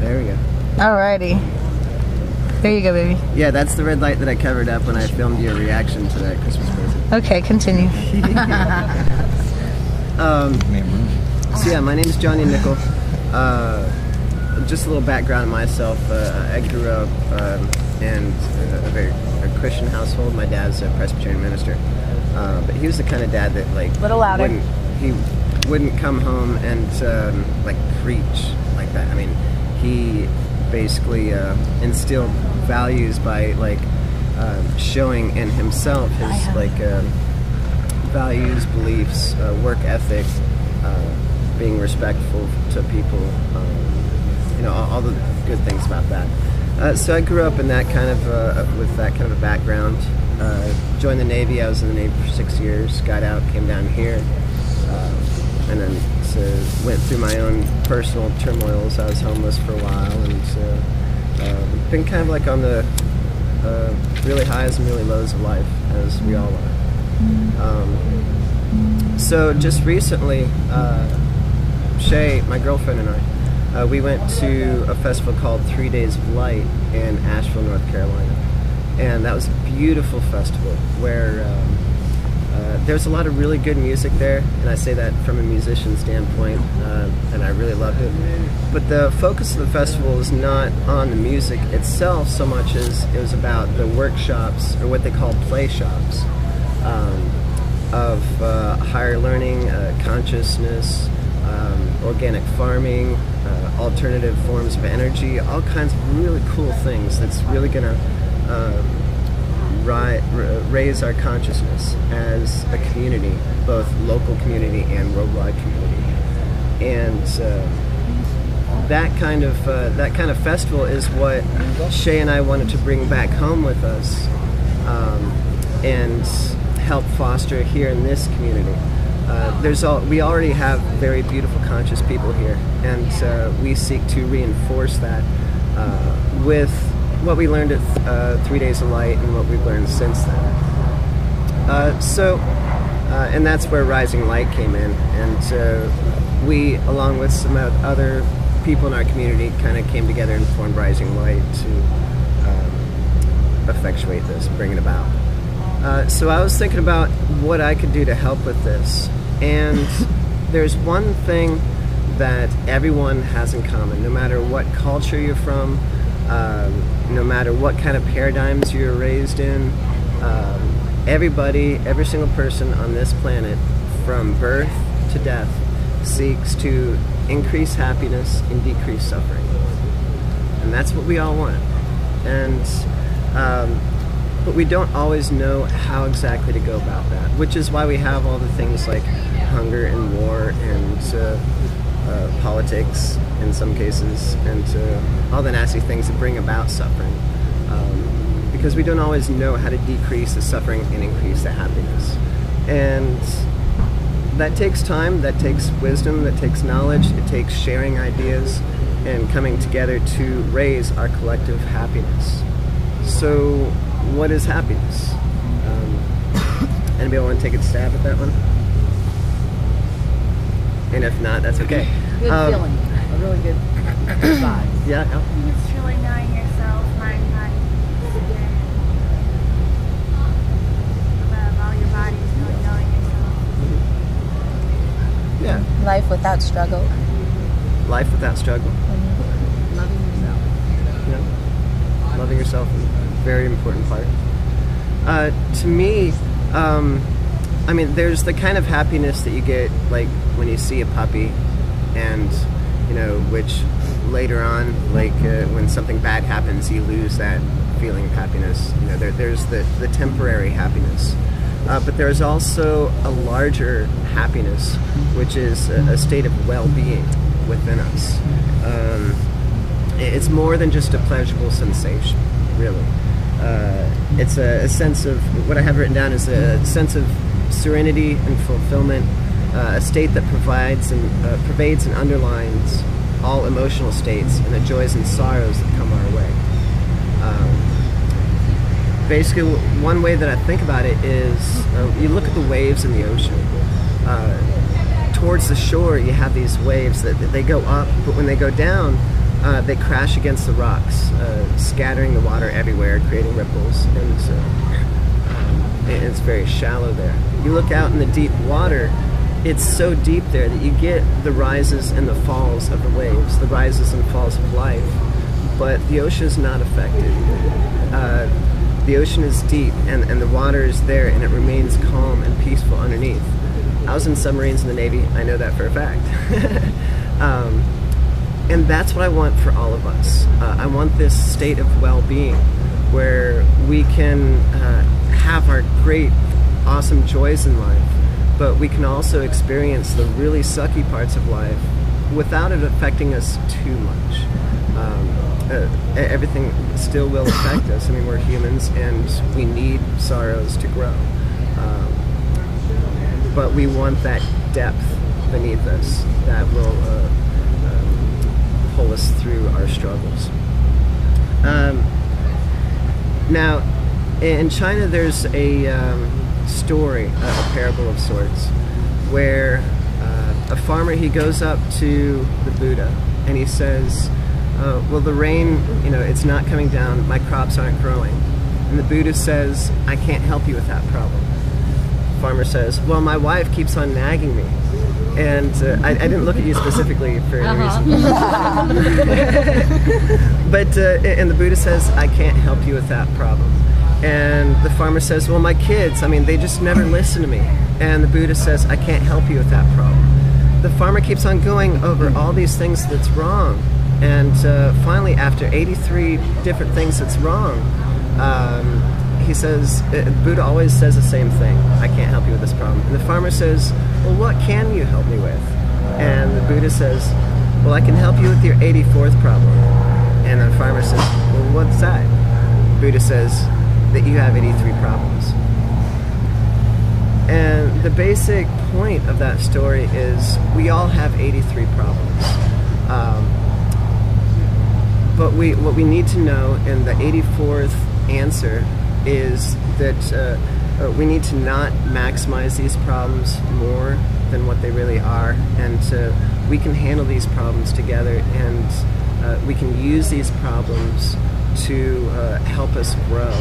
There we go. Alrighty. There you go, baby. Yeah, that's the red light that I covered up when I filmed your reaction to that Christmas present. Okay, continue. So yeah, my name is Johnny Nickel. Just a little background on myself. I grew up in a Christian household. My dad's a Presbyterian minister, but he was the kind of dad that Little louder. He wouldn't come home and like preach like that. I mean, he basically instilled values by showing in himself his values, beliefs, work ethic, being respectful to people, all the good things about that. So I grew up in that kind of with that kind of a background. Joined the Navy. I was in the Navy for 6 years. Got out, came down here, and then went through my own personal turmoils. I was homeless for a while, and been kind of like on the really highs and really lows of life, as we all are. So just recently, Shay, my girlfriend, and I, we went to a festival called 3 Days of Light in Asheville, North Carolina. And that was a beautiful festival where there's a lot of really good music there, and I say that from a musician standpoint, and I really loved it. But the focus of the festival was not on the music itself so much as it was about the workshops, or what they call play shops, of higher learning, consciousness, organic farming, alternative forms of energy, all kinds of really cool things that's really going to raise our consciousness as a community, both local community and worldwide community. And that kind of festival is what Shay and I wanted to bring back home with us, and help foster here in this community. We already have very beautiful, conscious people here, and we seek to reinforce that with what we learned at 3 Days of Light and what we've learned since then. And that's where Rising Light came in, and we, along with some other people in our community, kind of came together and formed Rising Light to effectuate this, bring it about. So I was thinking about what I could do to help with this, and there's one thing that everyone has in common, no matter what culture you're from, no matter what kind of paradigms you're raised in. Everybody, every single person on this planet, from birth to death, seeks to increase happiness and decrease suffering. And that's what we all want. And but we don't always know how exactly to go about that, which is why we have all the things like hunger and war and politics in some cases, and all the nasty things that bring about suffering, because we don't always know how to decrease the suffering and increase the happiness. And that takes time, that takes wisdom, that takes knowledge, it takes sharing ideas and coming together to raise our collective happiness. So what is happiness? Anybody want to take a stab at that one? And if not, that's okay. Good feeling. A really good vibe. Yeah. It's truly knowing yourself, mind, body, spirit. Above all your body is really knowing yourself. Yeah. Life without struggle. Life without struggle. Loving yourself. Yeah. Loving yourself is a very important part. To me, I mean, there's the kind of happiness that you get, like, when you see a puppy, and, which later on, when something bad happens, you lose that feeling of happiness. There's the temporary happiness. But there's also a larger happiness, which is a state of well-being within us. It's more than just a pleasurable sensation, really. It's a sense of, what I have written down is a sense of serenity and fulfillment, a state that pervades and underlines all emotional states and the joys and sorrows that come our way. Basically, one way that I think about it is, you look at the waves in the ocean. Towards the shore, you have these waves that they go up, but when they go down, they crash against the rocks, scattering the water everywhere, creating ripples, and it's very shallow there. You look out in the deep water, it's so deep there that you get the rises and the falls of the waves, the rises and falls of life, but the ocean is not affected. The ocean is deep, and the water is there, and it remains calm and peaceful underneath. I was in submarines in the Navy, I know that for a fact. And that's what I want for all of us. I want this state of well-being where we can have our great, awesome joys in life, but we can also experience the really sucky parts of life without it affecting us too much. Everything still will affect us. I mean, we're humans and we need sorrows to grow. But we want that depth beneath us that will pull us through our struggles. Now, in China, there's a story, a parable of sorts, where a farmer, he goes up to the Buddha and he says, well, the rain, it's not coming down, my crops aren't growing. And the Buddha says, I can't help you with that problem. The farmer says, well, my wife keeps on nagging me. And I didn't look at you specifically for any reason. But, and the Buddha says, I can't help you with that problem. And the farmer says, well, my kids, they just never listen to me. And the Buddha says, I can't help you with that problem. The farmer keeps on going over all these things that's wrong. And finally, after 83 different things that's wrong, he says, Buddha always says the same thing, I can't help you with this problem. And the farmer says, well, what can you help me with? And the Buddha says, well, I can help you with your 84th problem. And the farmer says, well, what's that? The Buddha says, that you have 83 problems. And the basic point of that story is we all have 83 problems. But what we need to know, and the 84th answer is that we need to not maximize these problems more than what they really are, and we can handle these problems together, and we can use these problems to help us grow.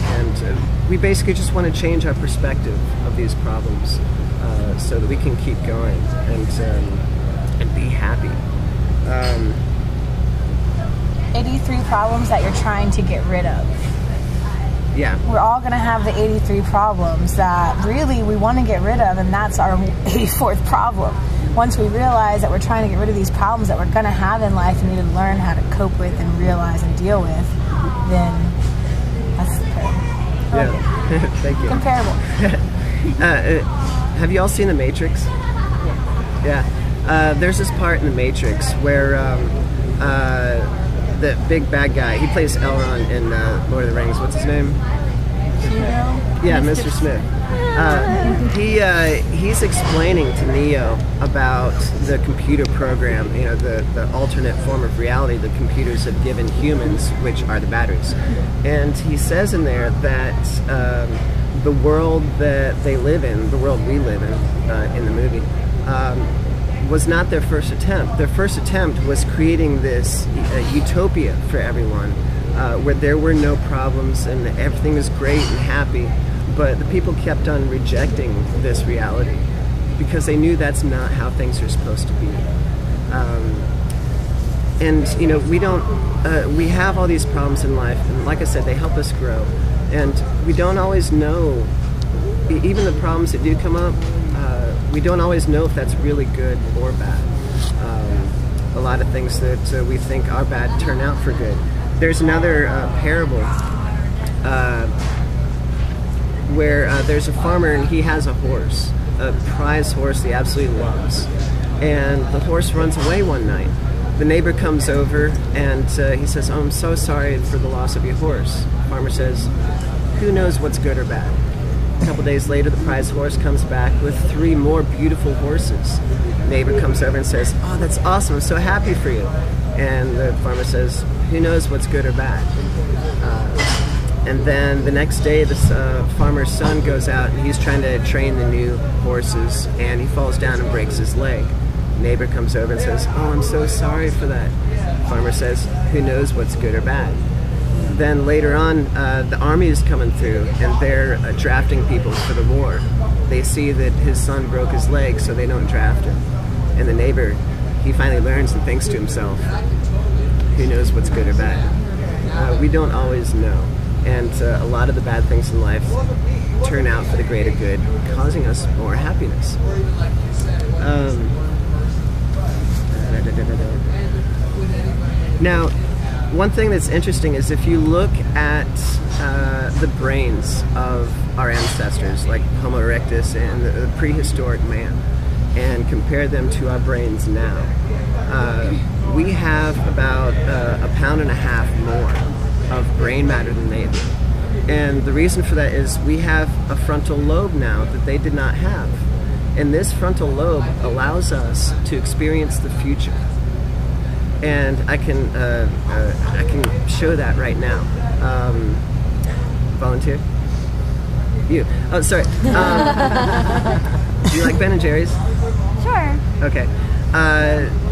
And we basically just want to change our perspective of these problems so that we can keep going and be happy. 83 problems that you're trying to get rid of. Yeah. We're all going to have the 83 problems that really we want to get rid of, and that's our 84th problem. Once we realize that we're trying to get rid of these problems that we're going to have in life and need to learn how to cope with and realize and deal with, then that's yeah. Thank you. Comparable. Have you all seen The Matrix? Yeah. There's this part in The Matrix where the big bad guy, he plays Elrond in Lord of the Rings. What's his name? Yeah, Mr. Smith. He's explaining to Neo about the computer program, the alternate form of reality the computers have given humans, which are the batteries. And he says in there that the world that they live in, the world we live in the movie, was not their first attempt. Their first attempt was creating this utopia for everyone, where there were no problems and everything was great and happy. But the people kept on rejecting this reality because they knew that's not how things are supposed to be. And we have all these problems in life, and like I said, they help us grow. And we don't always know, even the problems that do come up, we don't always know if that's really good or bad. A lot of things that we think are bad turn out for good. There's another parable where there's a farmer and he has a horse, a prize horse he absolutely loves. And the horse runs away one night. The neighbor comes over and he says, oh, I'm so sorry for the loss of your horse. The farmer says, who knows what's good or bad? A couple days later, the prize horse comes back with 3 more beautiful horses. The neighbor comes over and says, oh, that's awesome, I'm so happy for you. And the farmer says, who knows what's good or bad? And then the next day, this farmer's son goes out and he's trying to train the new horses, and he falls down and breaks his leg. The neighbor comes over and says, oh, I'm so sorry for that. farmer says, who knows what's good or bad? Then later on, the army is coming through and they're drafting people for the war. They see that his son broke his leg, so they don't draft him. And the neighbor, he finally learns and thinks to himself, who knows what's good or bad? We don't always know. And a lot of the bad things in life turn out for the greater good, causing us more happiness. Now, one thing that's interesting is if you look at the brains of our ancestors, like Homo erectus and the prehistoric man, and compare them to our brains now, we have about 1.5 pounds more of brain matter than they do. And the reason for that is we have a frontal lobe now that they did not have. And this frontal lobe allows us to experience the future. And I can show that right now. Volunteer? You. Oh, sorry. Do you like Ben and Jerry's? Sure. Okay.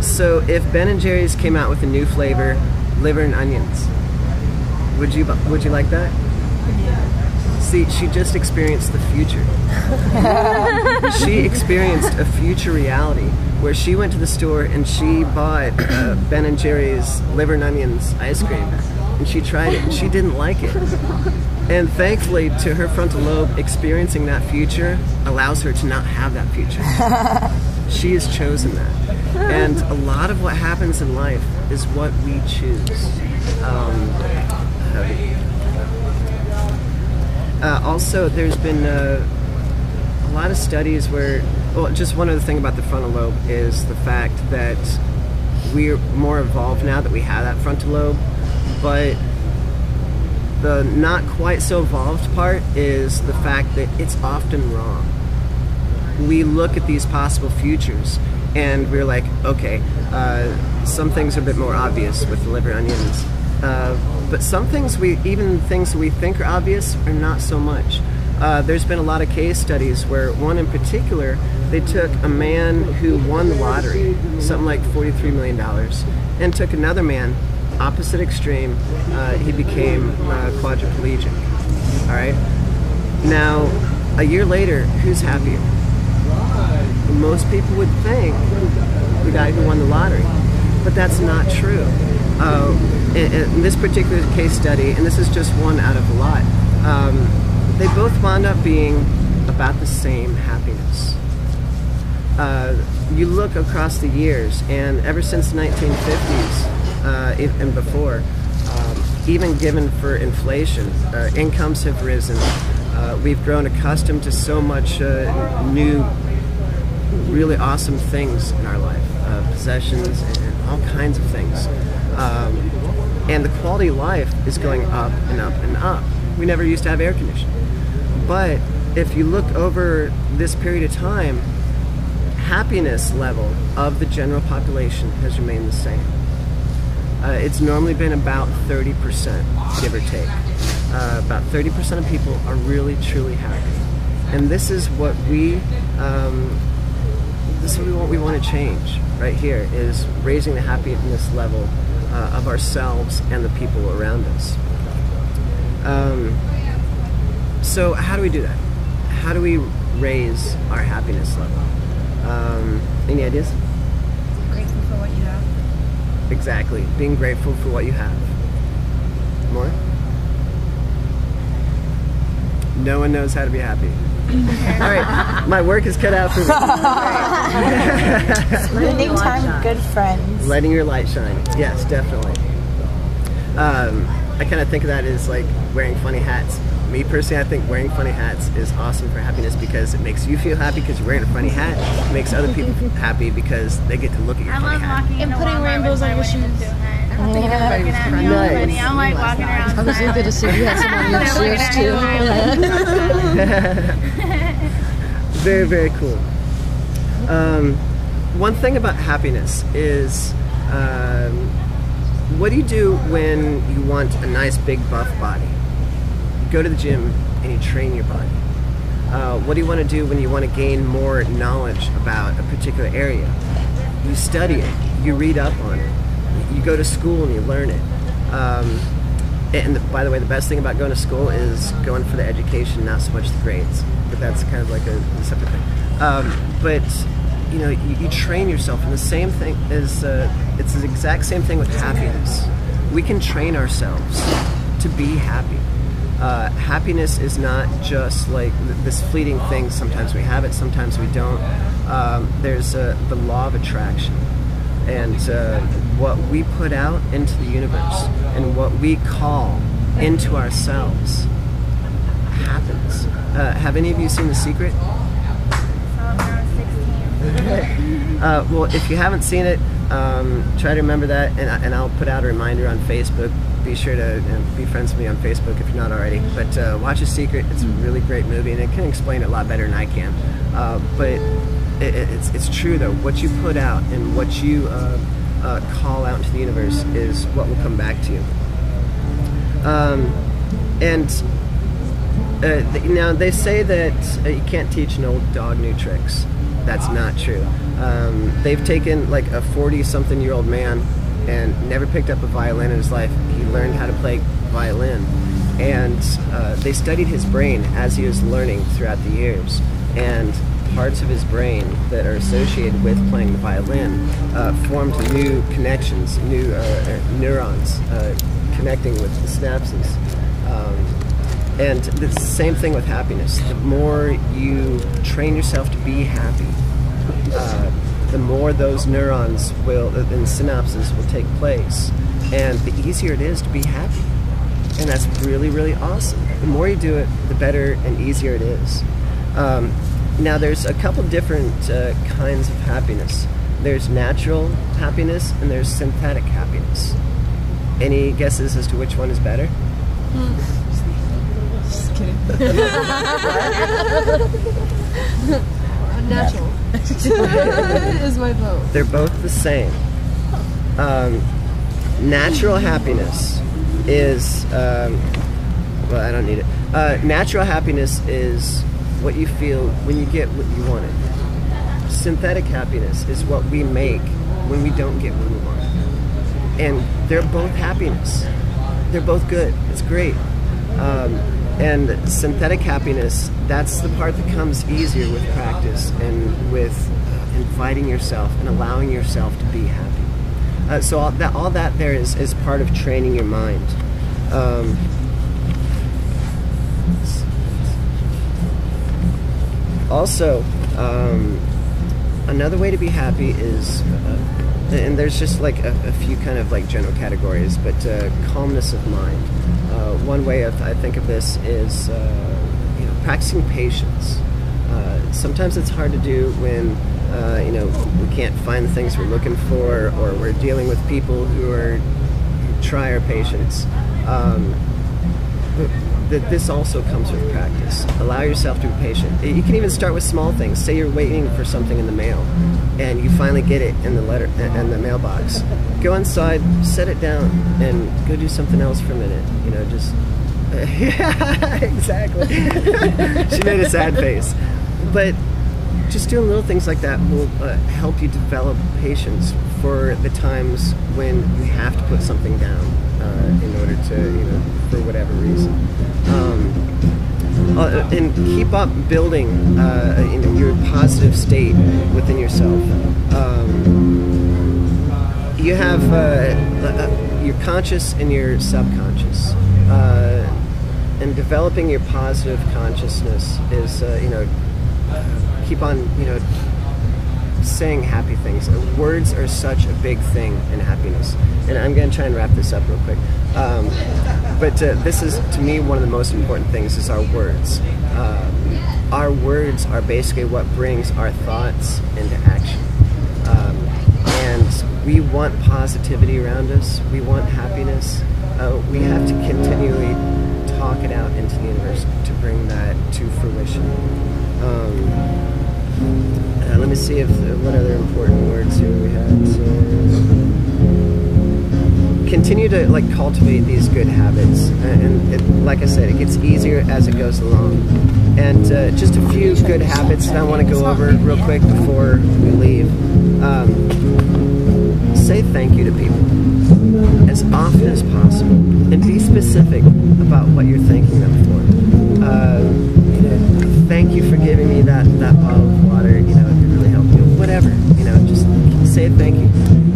So if Ben and Jerry's came out with a new flavor, liver and onions, would you like that? See, she just experienced the future. She experienced a future reality where she went to the store and she bought Ben and Jerry's liver and onions ice cream, and she tried it and she didn't like it. And thankfully, to her frontal lobe, experiencing that future allows her to not have that future. She has chosen that. And a lot of what happens in life is what we choose. Also, there's been a lot of studies where, well, just one other thing about the frontal lobe is the fact that we're more evolved now that we have that frontal lobe, but the not quite so evolved part is the fact that it's often wrong. We look at these possible futures and we're like, okay, some things are a bit more obvious with the liver onions. But some things, even things we think are obvious, are not so much. There's been a lot of case studies where one in particular, they took a man who won the lottery, something like $43 million, and took another man, opposite extreme, he became quadriplegic. All right? Now, a year later, who's happier? Most people would think the guy who won the lottery, but that's not true. In this particular case study, and this is just one out of a lot, they both wound up being about the same happiness. You look across the years, and ever since the 1950s and before, even given for inflation, incomes have risen. We've grown accustomed to so much new, really awesome things in our life, possessions and all kinds of things. And the quality of life is going up and up and up. We never used to have air conditioning. But if you look over this period of time, happiness level of the general population has remained the same. It's normally been about 30%, give or take. About 30% of people are really, truly happy. And this is what we want to change right here, is raising the happiness level of ourselves and the people around us. So how do we do that? How do we raise our happiness level? Any ideas? Grateful for what you have. Exactly. Being grateful for what you have. More? No one knows how to be happy. All right, my work is cut out for me. Spending time with good friends. Letting your light shine. Yes, definitely. I kind of think of that as like wearing funny hats. Me personally, I think wearing funny hats is awesome for happiness because it makes you feel happy because you're wearing a funny hat. It makes other people happy because they get to look at your funny hat. And putting rainbows on your shoes. I don't think everybody was trying Nice. I'm like walking around. I was looking to see if you had some on your shoes too. Very, very cool. One thing about happiness is, what do you do when you want a nice big buff body? You go to the gym and you train your body. What do you want to do when you want to gain more knowledge about a particular area? You study it, you read up on it. you go to school and you learn it. And by the way, the best thing about going to school is going for the education, not so much the grades. But that's kind of like a separate thing. But you know, you train yourself, and the same thing is it's the exact same thing with happiness. We can train ourselves to be happy. Happiness is not just like this fleeting thing. Sometimes we have it, sometimes we don't. There's the law of attraction, and what we put out into the universe and what we call into ourselves happens. Have any of you seen The Secret? Well, if you haven't seen it, try to remember that, and I'll put out a reminder on Facebook. Be sure to be friends with me on Facebook if you're not already. But watch The Secret. It's a really great movie, and it can explain it a lot better than I can. But it's true, though. What you put out and what you call out into the universe is what will come back to you. Now, they say that you can't teach an old dog new tricks. That's not true. They've taken like a 40-something-year-old man and never picked up a violin in his life. He learned how to play violin, and they studied his brain as he was learning throughout the years, and parts of his brain that are associated with playing the violin formed new connections, new neurons connecting with the synapses. And the same thing with happiness. The more you train yourself to be happy, the more those neurons and synapses will take place, and the easier it is to be happy. And that's really, really awesome. The more you do it, the better and easier it is. Now, there's a couple different kinds of happiness. There's natural happiness and there's synthetic happiness. Any guesses as to which one is better? Just kidding. Unnatural is my vote. They're both the same. Natural happiness is, well, I don't need it. Natural happiness is what you feel when you get what you wanted. Synthetic happiness is what we make when we don't get what we want. And they're both happiness. They're both good. It's great. And synthetic happiness, that's the part that comes easier with practice and with inviting yourself and allowing yourself to be happy. So all that there is part of training your mind. Also, another way to be happy is, and there's just like a few kind of like general categories, but calmness of mind. One way I think of this is practicing patience. Sometimes it's hard to do when we can't find the things we're looking for, or we're dealing with people who try our patience. This also comes with practice. Allow yourself to be patient. You can even start with small things. Say you're waiting for something in the mail, and you finally get it in the mailbox. Go inside, set it down, and go do something else for a minute. Just yeah, exactly. She made a sad face, but just doing little things like that will help you develop patience for the times when you have to put something down in order to, for whatever reason. And keep up building your positive state within yourself. You have your conscious and your subconscious. And developing your positive consciousness is, keep on, saying happy things. Words are such a big thing in happiness. And I'm going to try and wrap this up real quick. But this is, to me, one of the most important things is our words. Our words are basically what brings our thoughts into action. And we want positivity around us. We want happiness. We have to continually talk it out into the universe to bring that to fruition. Let me see what other important words here we had. Continue to cultivate these good habits, and like I said, it gets easier as it goes along. And just a few good habits that I want to go over real quick before we leave. Say thank you to people. as often as possible, and be specific about what you're thanking them for. You know, thank you for giving me that bottle of water. You know, it really helped me. Whatever. You know, just say thank you.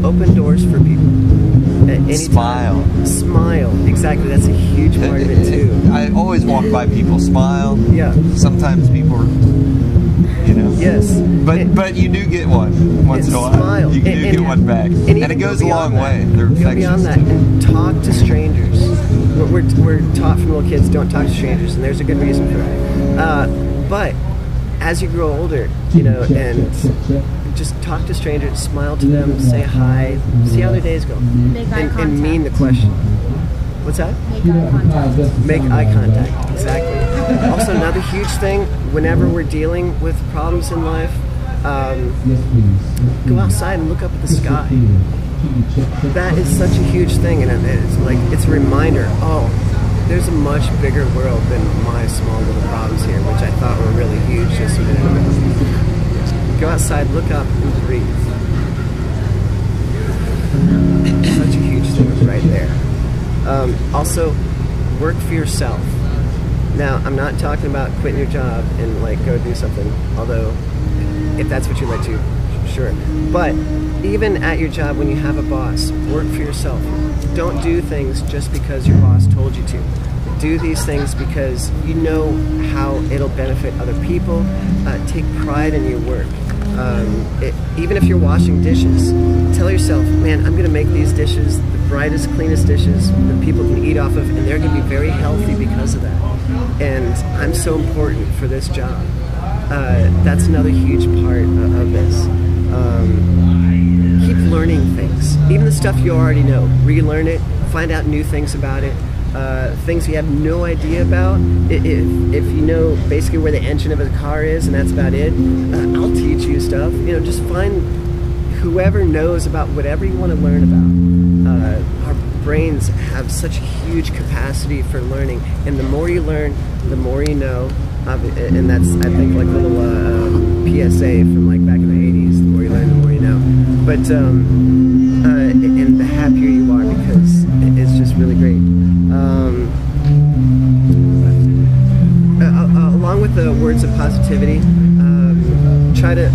Open doors for people. Smile. Smile. Exactly. That's a huge part of it too. I always walk by people. Smile. Yeah. Sometimes people, you know. Yes. But you do get one once in a while. Smile. You do get one back, and it goes a long way. They're go beyond that and talk to strangers. We're taught from little kids, don't talk to strangers, and there's a good reason for that. But as you grow older, you know, and just talk to strangers, smile to them, say hi, see how their days go, and mean the question. What's that? Make eye contact. Make eye contact, exactly. Also, another huge thing, whenever we're dealing with problems in life, go outside and look up at the sky. That is such a huge thing, and it's a reminder, oh, there's a much bigger world than my small little problems here, which I thought were really huge just a minute ago. Go outside, look up, and breathe. Such a huge thing right there. Also, work for yourself. Now, I'm not talking about quitting your job and like go do something, although if that's what you like to, sure. But even at your job, when you have a boss, work for yourself. Don't do things just because your boss told you to. Do these things because you know how it'll benefit other people. Take pride in your work. Even if you're washing dishes, tell yourself, man, I'm gonna make these dishes the brightest, cleanest dishes that people can eat off of, and they're gonna be very healthy because of that. And I'm so important for this job. That's another huge part of this. Keep learning things. Even the stuff you already know, relearn it, find out new things about it. Things you have no idea about. If you know basically where the engine of a car is and that's about it, I'll teach you stuff. You know, just find whoever knows about whatever you want to learn about. Our brains have such a huge capacity for learning, and the more you learn, the more you know. And that's, I think, like a little PSA from like back in the 80s. The more you learn, the more you know. But and the happier you are, because it's just really great. Along with the words of positivity, try to.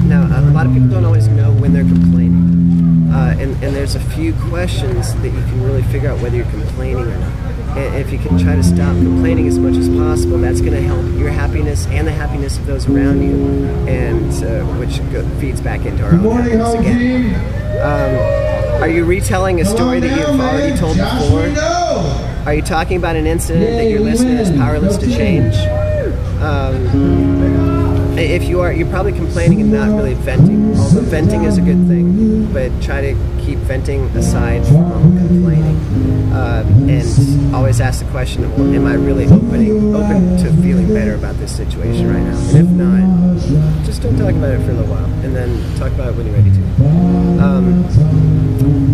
Now, a lot of people don't always know when they're complaining, and there's a few questions that you can really figure out whether you're complaining or not. And if you can try to stop complaining as much as possible, that's going to help your happiness and the happiness of those around you, and which feeds back into our own happiness again. Are you retelling a story that you've already told before? Are you talking about an incident that your listener is powerless to change? If you are, you're probably complaining and not really venting. Although venting is a good thing, but try to keep venting aside from complaining. And always ask the question, well, am I really open to feeling better about this situation right now? And if not, just don't talk about it for a little while, and then talk about it when you're ready to.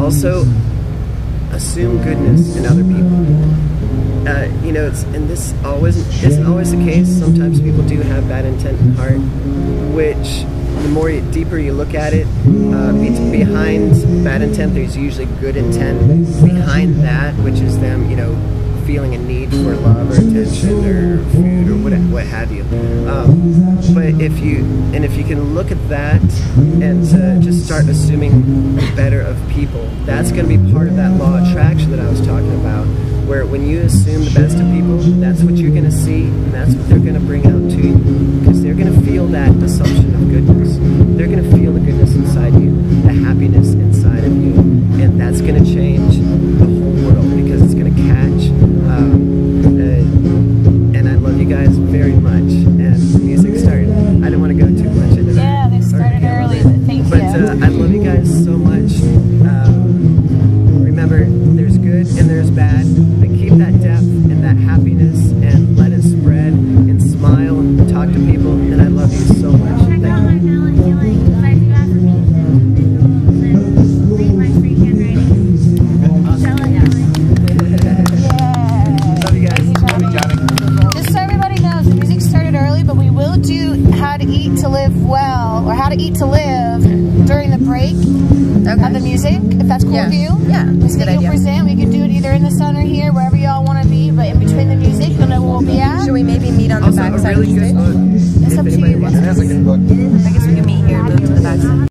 Also, assume goodness in other people. You know, this isn't always the case. Sometimes people do have bad intent in heart, which the more deeper you look at it, behind bad intent, there's usually good intent behind that, which is them, you know, feeling a need for love or attention or food or what have you. But if you can look at that and just start assuming better of people, that's going to be part of that law of attraction that I was talking about, where when you assume the best of people, that's what you're going to see, and that's what they're going to bring out to you, because they're going to feel that assumption of goodness. They're going to feel the goodness inside you, the happiness inside of you, and that's going to change the whole world, because it's going to catch. And I love you guys very much. And the music started. I didn't want to go too much into that. Yeah, they started early, but thank you. But I love you guys so much. Remember, there's good and there's bad, but keep that depth and that happiness and let it spread and smile and talk to people. And I love you so much. Check out my Valid Healing 5 new affirmations, visuals, and read my free handwriting. Sell it down. Love you guys. Love you, Johnny. Just so everybody knows, the music started early, but we will do how to eat to live well, or how to eat to live during the break of the music, if that's cool. with you? Yeah, that's a good You'll idea. present. We could do it either in the sun or here, wherever y'all want to be. But in between the music, you'll know where we'll be at. Should we maybe meet on the Also, back a side really of the good stage? book. It's up if to anybody you. wants It has a good book. I guess we can meet here and move to the back side.